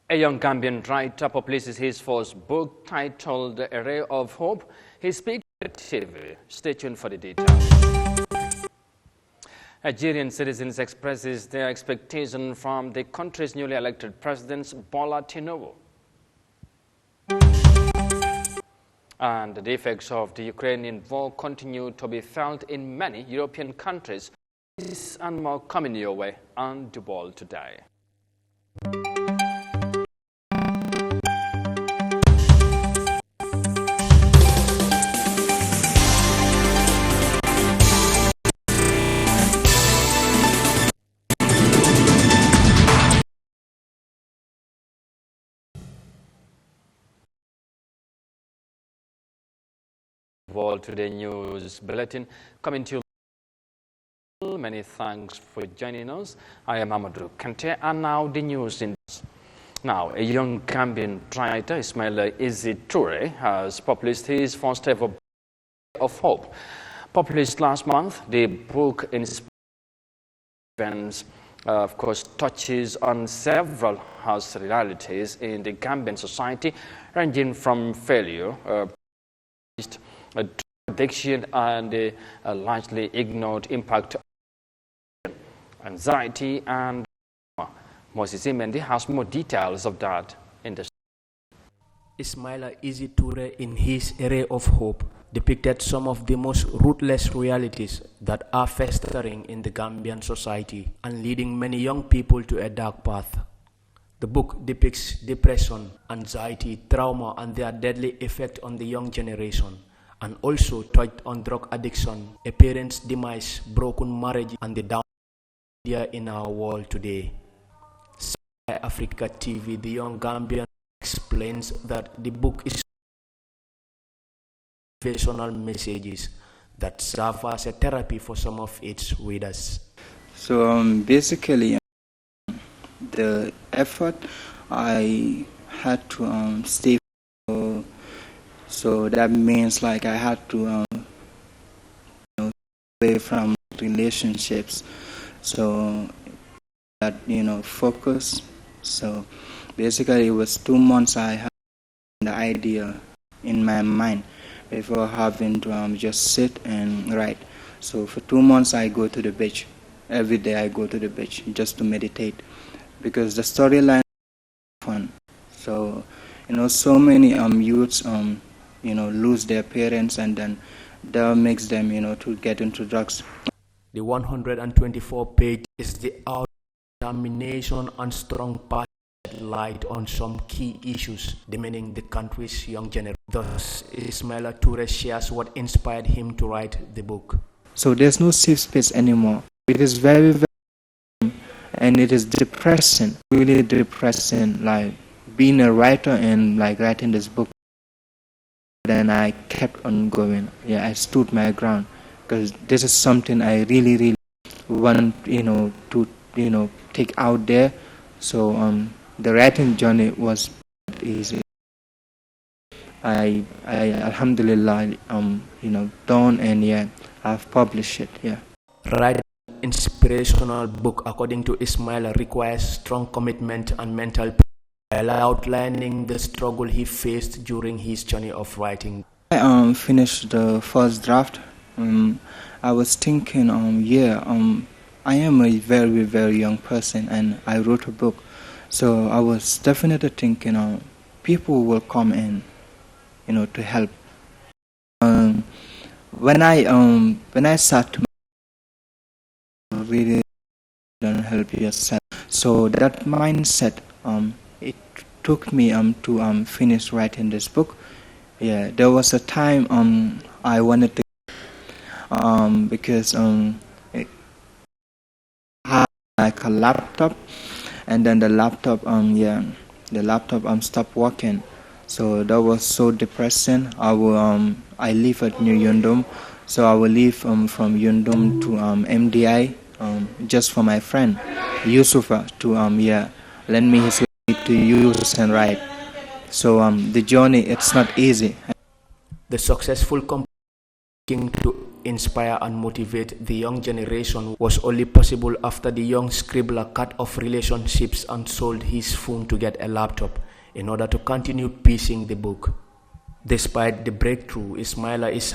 A young Gambian writer publishes his first book titled A Ray of Hope. He speaks to TV. Stay tuned for the details. Nigerian citizens expresses their expectation from the country's newly elected president, Bola Tinubu. And the effects of the Ukrainian war continue to be felt in many European countries. This and more coming your way on The World Today. World Today News Bulletin coming to you. Many thanks for joining us. I am Amadou Kante, and now the news. Now, a young Gambian writer, Ismaila Toure, has published his first ever book of hope. Published last month, the book inspires events, of course, touches on several harsh realities in the Gambian society, ranging from failure, addiction, and a largely ignored impact on anxiety and Moses Imendi has more details of that in the Ismaila Toure, in his Ray of Hope, depicted some of the most ruthless realities that are festering in the Gambian society and leading many young people to a dark path. The book depicts depression, anxiety, trauma, and their deadly effect on the young generation, and also touched on drug addiction, a parent's demise, broken marriage, and the down media in our world today. Eyeafrica TV, the young Gambian, explains that the book is motivational messages that serve as a therapy for some of its readers. So basically, the effort I had to stay. So that means like I had to away from relationships, so that focus. So basically it was 2 months I had the idea in my mind before having to just sit and write. So for 2 months I go to the beach. Every day I go to the beach just to meditate, because the storyline is fun. So so many youths lose their parents, and then that makes them, to get into drugs. The 124 page is the determination and strong passion light on some key issues demanding the country's young generation. Thus, Ismaila Toure shares what inspired him to write the book. So there's no safe space anymore. It is very, very, and it is depressing, really depressing, like being a writer and like writing this book. Then I kept on going. Yeah, I stood my ground, because this is something I really, really want, to, take out there. So the writing journey was easy. I alhamdulillah, done, and yeah, I've published it. Yeah. Writing an inspirational book, according to Ismaila, requires strong commitment and mental peace. While outlining the struggle he faced during his journey of writing. I finished the first draft. I was thinking, I am a very, very young person, and I wrote a book. So I was definitely thinking, people will come in, to help. When I sat to really don't help yourself. So that mindset, it took me to finish writing this book. Yeah, there was a time I wanted to because it had like a laptop, and then the laptop stopped working. So that was so depressing. I live at New Yundum, so I will leave from Yundum to MDI just for my friend Yusufa to lend me his to use and write. So the journey, it's not easy. The successful company to inspire and motivate the young generation was only possible after the young scribbler cut off relationships and sold his phone to get a laptop in order to continue piecing the book. Despite the breakthrough, Ismaila is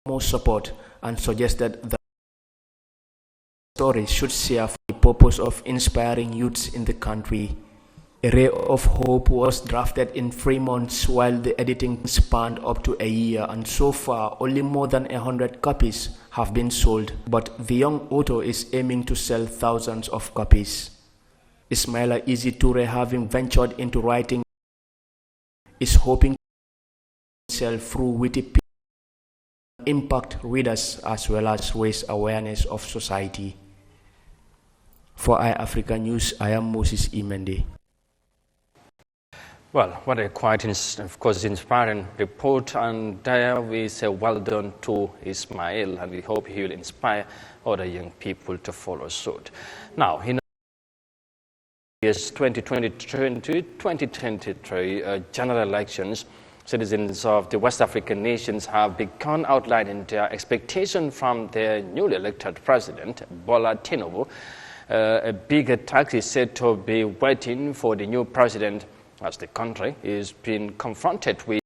more support and suggested that stories should serve for the purpose of inspiring youths in the country. A Ray of Hope was drafted in 3 months while the editing spanned up to a year, and so far only more than 100 copies have been sold, but the young author is aiming to sell thousands of copies. Ismaila Easy Toure, having ventured into writing, is hoping to sell through witty impact readers as well as raise awareness of society. For Eyeafrica News, I am Moses Imende. Well, what a quite, of course, inspiring report, and we say well done to Ismail, and we hope he will inspire other young people to follow suit. Now, in years 2023 general elections, citizens of the West African nations have begun outlining their expectation from their newly elected president, Bola Tinubu. A big attack is said to be waiting for the new president, as the country is being confronted with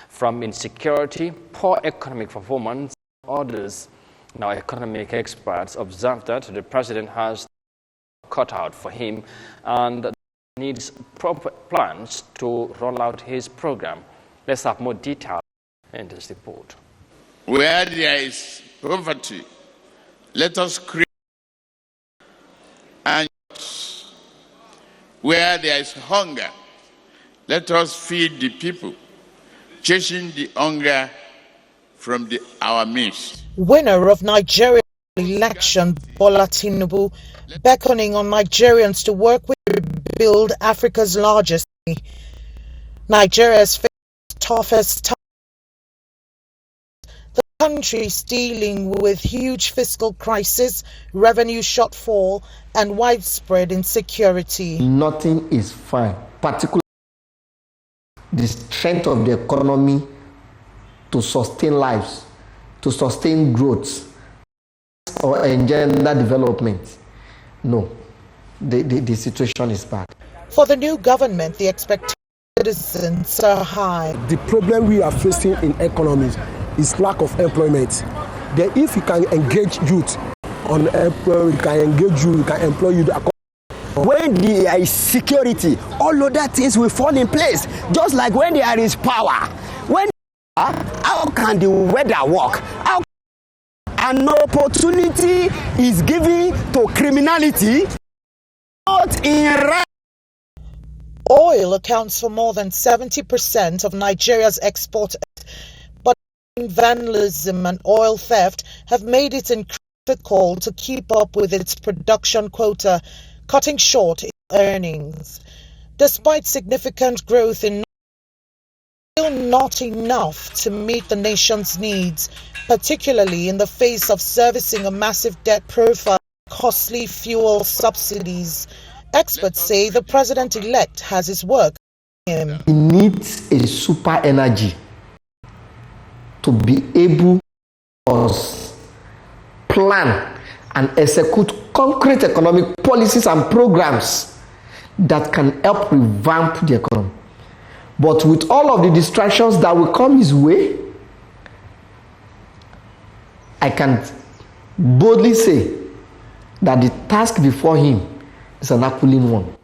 from insecurity, poor economic performance, and others. Now, economic experts observe that the president has cut out for him and needs proper plans to roll out his program. Let's have more detail in this report. Where there is poverty, let us create, and where there is hunger, let us feed the people, chasing the hunger from our midst. Winner of Nigeria election, Bola Tinubu, beckoning on Nigerians to work with to build Africa's largest city. Nigeria's toughest time. The country is dealing with huge fiscal crisis, revenue shortfall, and widespread insecurity. Nothing is fine, particularly the strength of the economy to sustain lives, to sustain growth, or engender development. No, the situation is bad. For the new government, the expectations of citizens are high. The problem we are facing in economies is lack of employment. Then if you can engage youth on employment, you can engage you can employ you. When there is security, all other things will fall in place. Just like when there is power. How can the weather work? How an opportunity is given to criminality? Not in Oil accounts for more than 70% of Nigeria's export, but vandalism and oil theft have made it critical to keep up with its production quota, cutting short its earnings. Despite significant growth in still not enough to meet the nation's needs, particularly in the face of servicing a massive debt profile, costly fuel subsidies. Experts say the president-elect has his work in him. He needs a super energy to be able to plan and execute concrete economic policies and programs that can help revamp the economy. But with all of the distractions that will come his way, I can boldly say that the task before him is an Herculean one.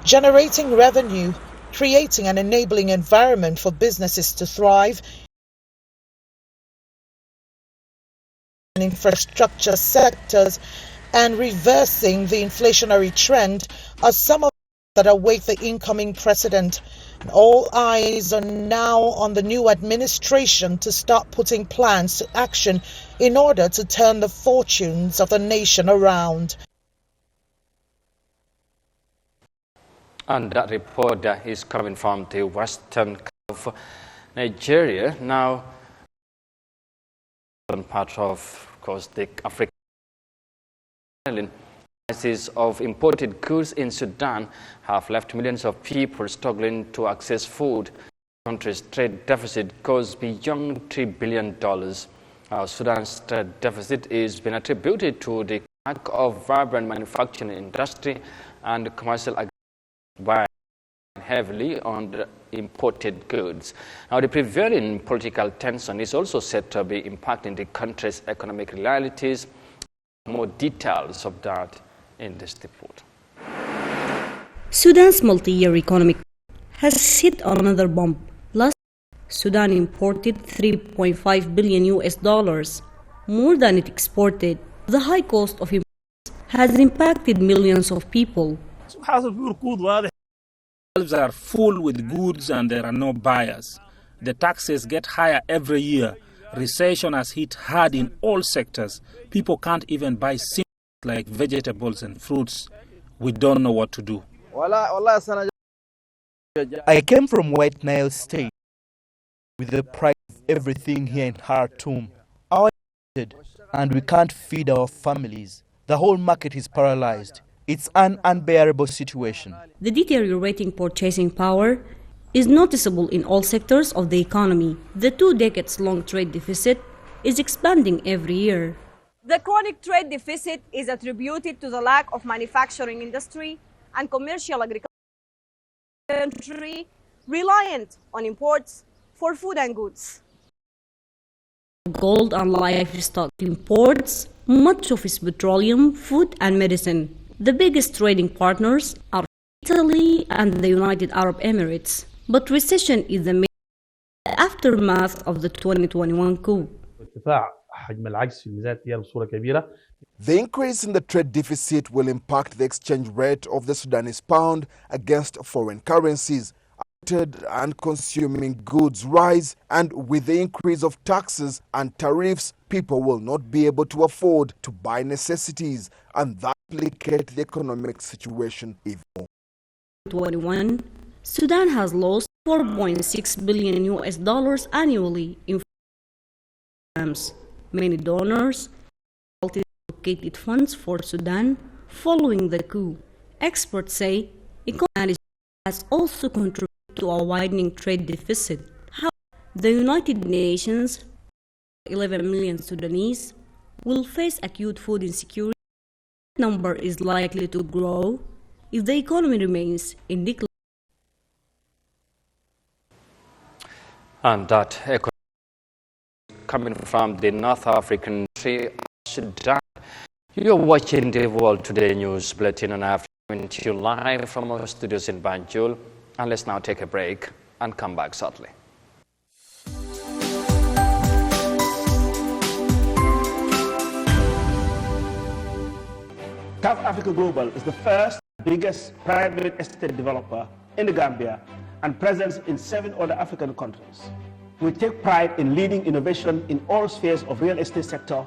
Generating revenue, creating an enabling environment for businesses to thrive, in infrastructure sectors, and reversing the inflationary trend are some of that await the incoming president. All eyes are now on the new administration to start putting plans to action in order to turn the fortunes of the nation around. And that report is coming from the western of Nigeria. Now, part of course, the African island. Prices of imported goods in Sudan have left millions of people struggling to access food. The country's trade deficit goes beyond $3 billion. Sudan's trade deficit is being attributed to the lack of vibrant manufacturing industry and commercial agriculture by heavily on the imported goods. Now, the prevailing political tension is also said to be impacting the country's economic realities. More details of that in this report. Sudan's multi-year economic has hit another bump. Last year, Sudan imported $3.5 billion, more than it exported. The high cost of imports has impacted millions of people. Shelves are full with goods and there are no buyers. The taxes get higher every year. Recession has hit hard in all sectors. People can't even buy things like vegetables and fruits. We don't know what to do. I came from White Nile State with the price of everything here in Khartoum. And we can't feed our families. The whole market is paralyzed. It's an unbearable situation. The deteriorating purchasing power is noticeable in all sectors of the economy. The 2 decades-long trade deficit is expanding every year. The chronic trade deficit is attributed to the lack of manufacturing industry and commercial agriculture, reliant on imports for food and goods. Gold and livestock imports much of its petroleum, food and medicine. The biggest trading partners are Italy and the United Arab Emirates. But recession is the main aftermath of the 2021 coup. The increase in the trade deficit will impact the exchange rate of the Sudanese pound against foreign currencies. And consuming goods rise, and with the increase of taxes and tariffs, people will not be able to afford to buy necessities, and that complicate the economic situation even more. 2021, Sudan has lost $4.6 billion annually in terms. Many donors allocated funds for Sudan following the coup. Experts say economic management has also contributed to a widening trade deficit. However, the United Nations, 11 million Sudanese, will face acute food insecurity. That number is likely to grow if the economy remains in decline. And that economy coming from the North African country, Sudan. You're watching the World Today News Bulletin on Africa, coming to you live from our studios in Banjul. And let's now take a break and come back shortly. South Africa Global is the first, biggest private estate developer in the Gambia and present in 7 other African countries. We take pride in leading innovation in all spheres of real estate sector.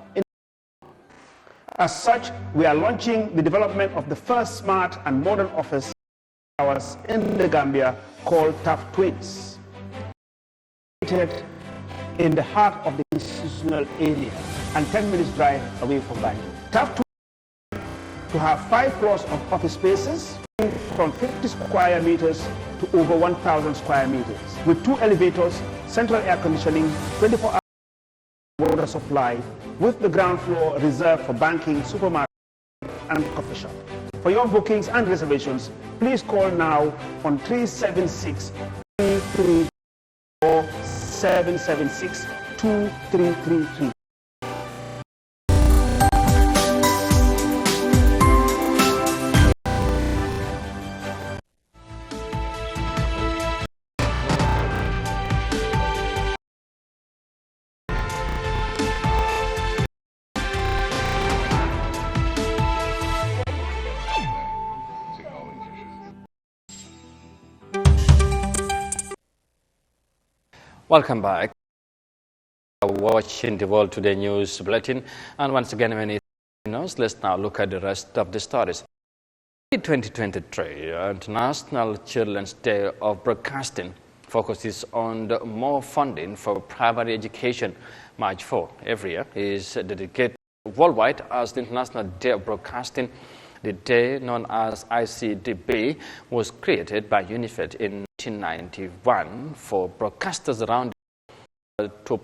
As such, we are launching the development of the first smart and modern office towers in the Gambia called Tough Twins, located in the heart of the institutional area and 10 minutes drive away from Banjul. Tough Twins to have 5 floors of office spaces from 50 square meters to over 1,000 square meters with 2 elevators, central air conditioning, 24-hour water supply, with the ground floor reserved for banking, supermarket, and coffee shop. For your bookings and reservations, please call now on 376-333 or 776-2333. Welcome back. Watching the World Today News Bulletin. And once again, many news. Let's now look at the rest of the stories. 2023 International Children's Day of Broadcasting focuses on more funding for primary education. March 4 every year is dedicated worldwide as the International Day of Broadcasting. The day, known as ICDB, was created by UNIFED in 1991 for broadcasters around the world to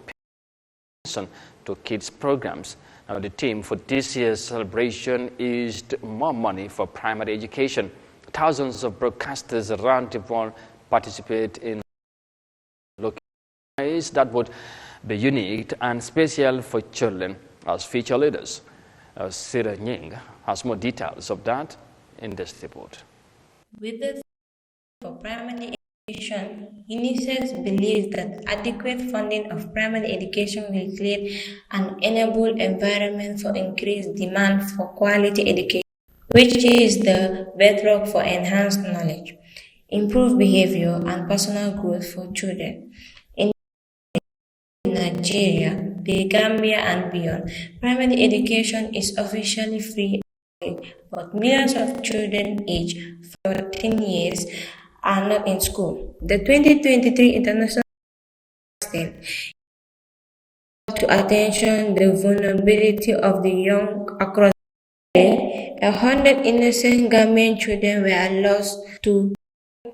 attention to kids programs. Now, the theme for this year's celebration is more money for primary education. Thousands of broadcasters around the world participate in ways that would be unique and special for children as future leaders. Sira Nying has more details of that in this report. With the for primary education, UNICEF believes that adequate funding of primary education will create an enable environment for increased demand for quality education, which is the bedrock for enhanced knowledge, improved behavior, and personal growth for children. In Nigeria, the Gambia, and beyond, primary education is officially free, but millions of children aged 14 years are not in school. The 2023 International Day to attention the vulnerability of the young across the world. 100 innocent Gambian children were lost to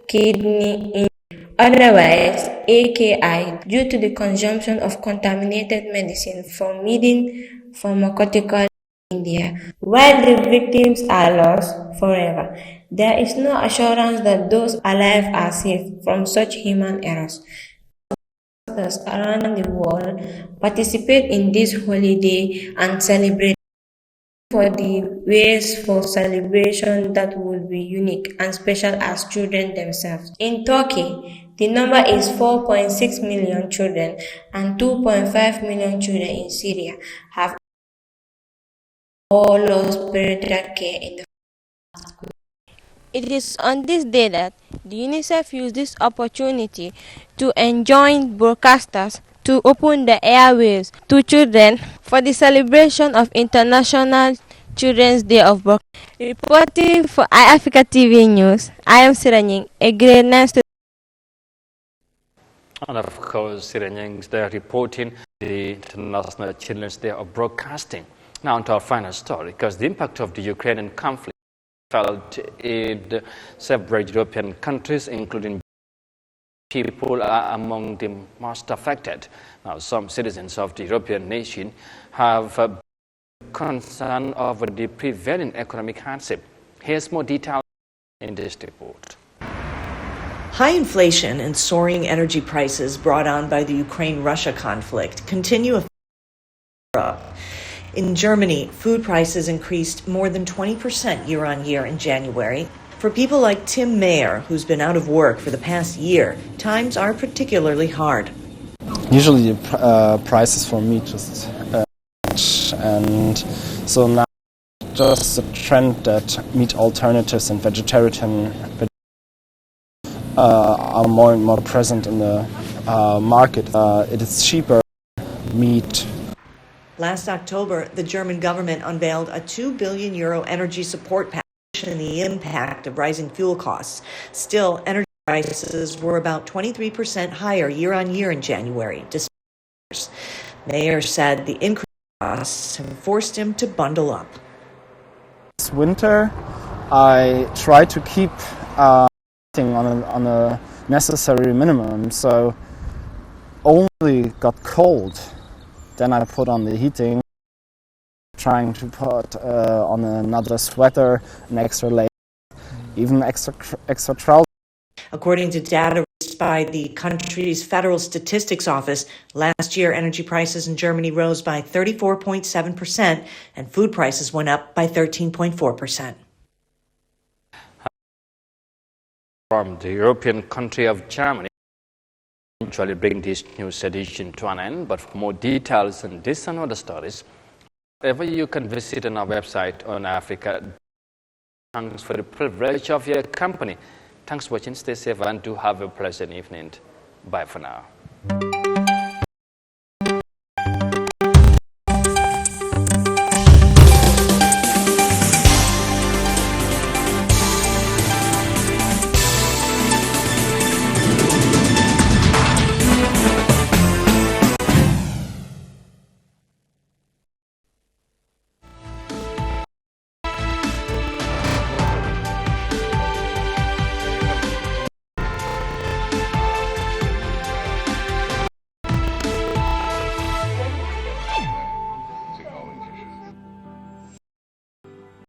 kidney injury, otherwise AKI, due to the consumption of contaminated medicine from leading pharmaceutical India. While the victims are lost forever, there is no assurance that those alive are safe from such human errors. Others around the world participate in this holiday and celebrate for the ways for celebration that will be unique and special as children themselves. In Turkey, the number is 4.6 million children, and 2.5 million children in Syria have all lost parental care in the school. It is on this day that the UNICEF used this opportunity to enjoin broadcasters to open the airwaves to children for the celebration of International Children's Day of Broadcasting. Reporting for Eyeafrica TV News, I am Siranying, a grade 9 student. And of course, Siranying is there reporting the International Children's Day of Broadcasting. Now on to our final story, because the impact of the Ukrainian conflict felt in several European countries, including people are among the most affected. Now, some citizens of the European nation have concern over the prevailing economic hardship. Here's more detail in this report. High inflation and soaring energy prices brought on by the Ukraine-Russia conflict continue affecting Europe. In Germany, food prices increased more than 20% year-on-year in January. For people like Tim Mayer, who's been out of work for the past year, times are particularly hard. Usually prices for meat just and so now just a trend that meat alternatives and vegetarian are more and more present in the market. It is cheaper meat. Last October, the German government unveiled a €2 billion energy support package and the impact of rising fuel costs. Still, energy prices were about 23% higher year-on-year in January. Mayer said the increased costs have forced him to bundle up. This winter, I try to keep on a necessary minimum, so only got cold. Then I put on the heating, trying to put on another sweater, an extra layer, even extra trousers. According to data released by the country's Federal Statistics Office, last year energy prices in Germany rose by 34.7% and food prices went up by 13.4%. From the European country of Germany, eventually bring this news edition to an end, but for more details on this and other stories, wherever you can visit on our website on Africa. Thanks for the privilege of your company. Thanks for watching. Stay safe and do have a pleasant evening. Bye for now.